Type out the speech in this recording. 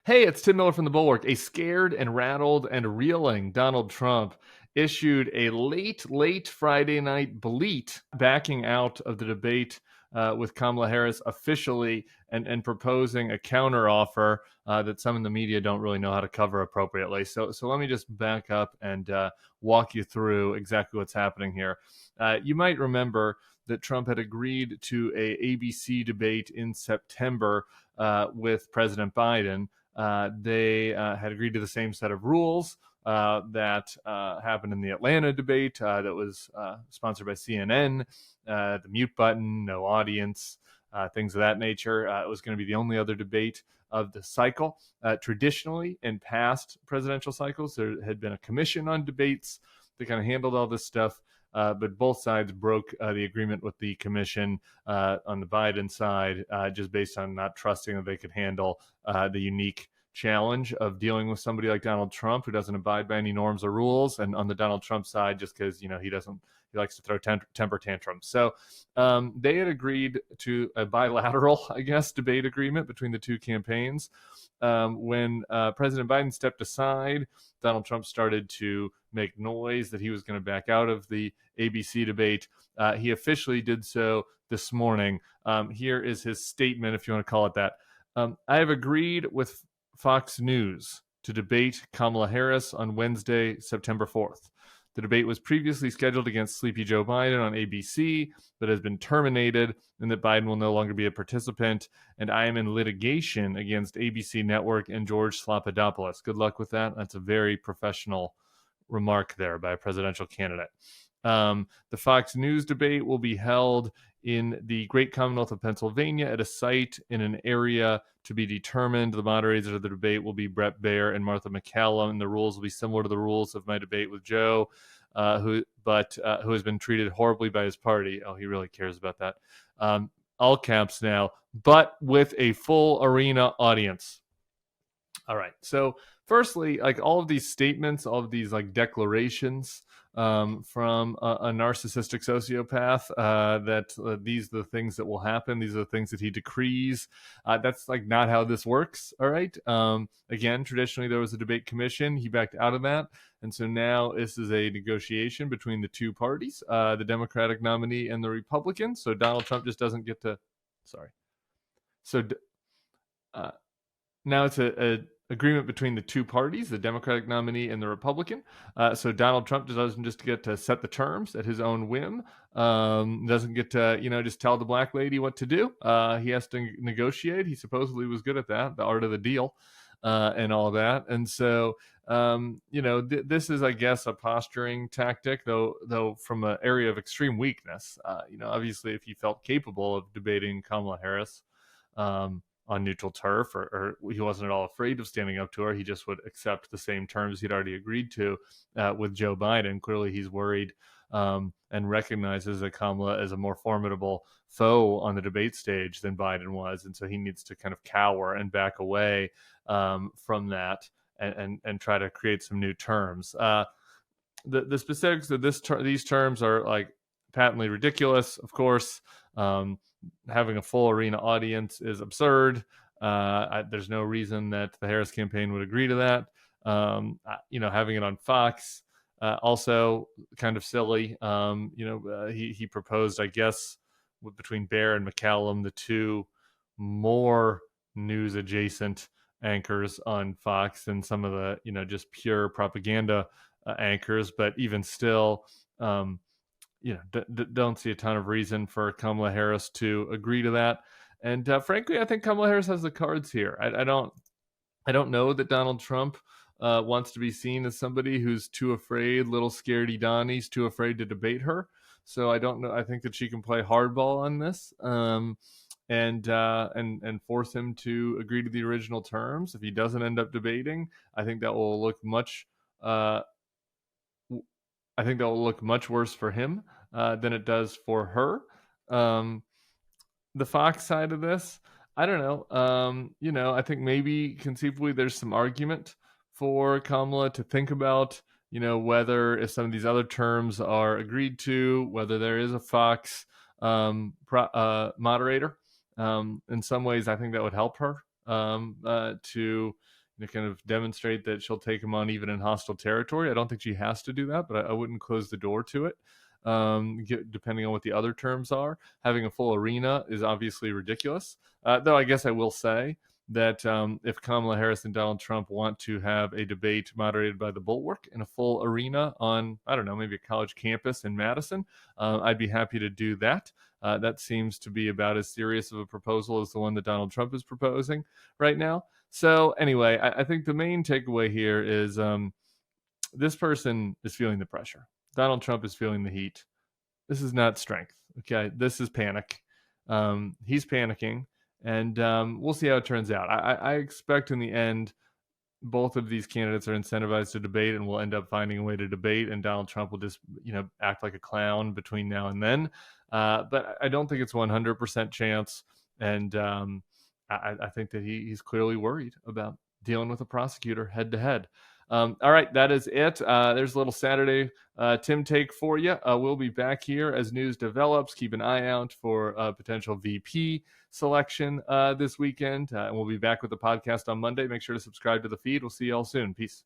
Hey, it's Tim Miller from the Bulwark. A scared and rattled and reeling Donald Trump issued a late Friday night bleat backing out of the debate with Kamala Harris officially and proposing a counteroffer that some in the media don't really know how to cover appropriately. So let me just back up and walk you through exactly what's happening here. You might remember that Trump had agreed to a ABC debate in September with President Biden. They had agreed to the same set of rules that happened in the Atlanta debate that was sponsored by CNN, the mute button, no audience, things of that nature. It was going to be the only other debate of the cycle. Traditionally, in past presidential cycles, there had been a commission on debates that kind of handled all this stuff. But both sides broke the agreement with the commission on the Biden side, just based on not trusting that they could handle the unique challenge of dealing with somebody like Donald Trump, who doesn't abide by any norms or rules, and on the Donald Trump side, just because he likes to throw temper tantrums. So they had agreed to a bilateral, I guess, debate agreement between the two campaigns. When President Biden stepped aside, Donald Trump started to make noise that he was going to back out of the ABC debate. He officially did so this morning. Here is his statement, if you want to call it that. I have agreed with Fox News to debate Kamala Harris on Wednesday, September 4th. The debate was previously scheduled against Sleepy Joe Biden on ABC, but has been terminated, and that Biden will no longer be a participant. And I am in litigation against ABC Network and George Slopadopoulous. Good luck with that. That's a very professional remark there by a presidential candidate. The Fox News debate will be held in the Great Commonwealth of Pennsylvania at a site in an area to be determined. The moderators of the debate will be Brett Baer and Martha McCallum, and the rules will be similar to the rules of my debate with Joe, who has been treated horribly by his party. Oh, he really cares about that. All caps now, but with a full arena audience. All right. So, firstly, like all of these statements, all of these like declarations from a narcissistic sociopath that these are the things that will happen. These are the things that he decrees. That's like not how this works. All right. Again, traditionally there was a debate commission. He backed out of that, and so now this is a negotiation between the two parties, the Democratic nominee and the Republican. So Donald Trump just doesn't get to. Sorry. So. Now it's a agreement between the two parties, the Democratic nominee and the Republican. So Donald Trump doesn't just get to set the terms at his own whim. Doesn't get to just tell the black lady what to do. He has to negotiate. He supposedly was good at that, the art of the deal, and all that. And so this is, I guess, a posturing tactic, though from an area of extreme weakness. Obviously, if he felt capable of debating Kamala Harris. On neutral turf, or he wasn't at all afraid of standing up to her. He just would accept the same terms he'd already agreed to with Joe Biden. Clearly, he's worried and recognizes that Kamala is a more formidable foe on the debate stage than Biden was, and so he needs to kind of cower and back away from that and try to create some new terms. The specifics of these terms are like patently ridiculous, of course. Having a full arena audience is absurd. There's no reason that the Harris campaign would agree to that. Having it on Fox, also kind of silly. He proposed, I guess, between Baer and McCallum, the two more news adjacent anchors on Fox than some of the, just pure propaganda anchors. But even still, don't see a ton of reason for Kamala Harris to agree to that. And frankly, I think Kamala Harris has the cards here. I don't know that Donald Trump wants to be seen as somebody who's too afraid, little scaredy Donnie's too afraid to debate her. So I don't know. I think that she can play hardball on this and force him to agree to the original terms. If he doesn't end up debating, I think that will look much worse for him than it does for her. The Fox side of this, I don't know. I think maybe conceivably there's some argument for Kamala to think about, whether if some of these other terms are agreed to, whether there is a Fox moderator. In some ways, I think that would help her to kind of demonstrate that she'll take him on even in hostile territory. I don't think she has to do that, but I wouldn't close the door to it. Depending on what the other terms are, having a full arena is obviously ridiculous. Though I guess I will say that if Kamala Harris and Donald Trump want to have a debate moderated by the Bulwark in a full arena on, I don't know, maybe a college campus in Madison, I'd be happy to do that. That seems to be about as serious of a proposal as the one that Donald Trump is proposing right now. So anyway, I think the main takeaway here is this person is feeling the pressure. Donald Trump is feeling the heat. This is not strength. Okay, this is panic. He's panicking, and we'll see how it turns out. I expect in the end, both of these candidates are incentivized to debate, and we'll end up finding a way to debate. And Donald Trump will just, act like a clown between now and then. But I don't think it's 100% chance, and I think that he's clearly worried about dealing with a prosecutor head to head. All right, that is it. There's a little Saturday Tim take for you. We'll be back here as news develops. Keep an eye out for potential VP selection this weekend. And we'll be back with the podcast on Monday. Make sure to subscribe to the feed. We'll see you all soon. Peace.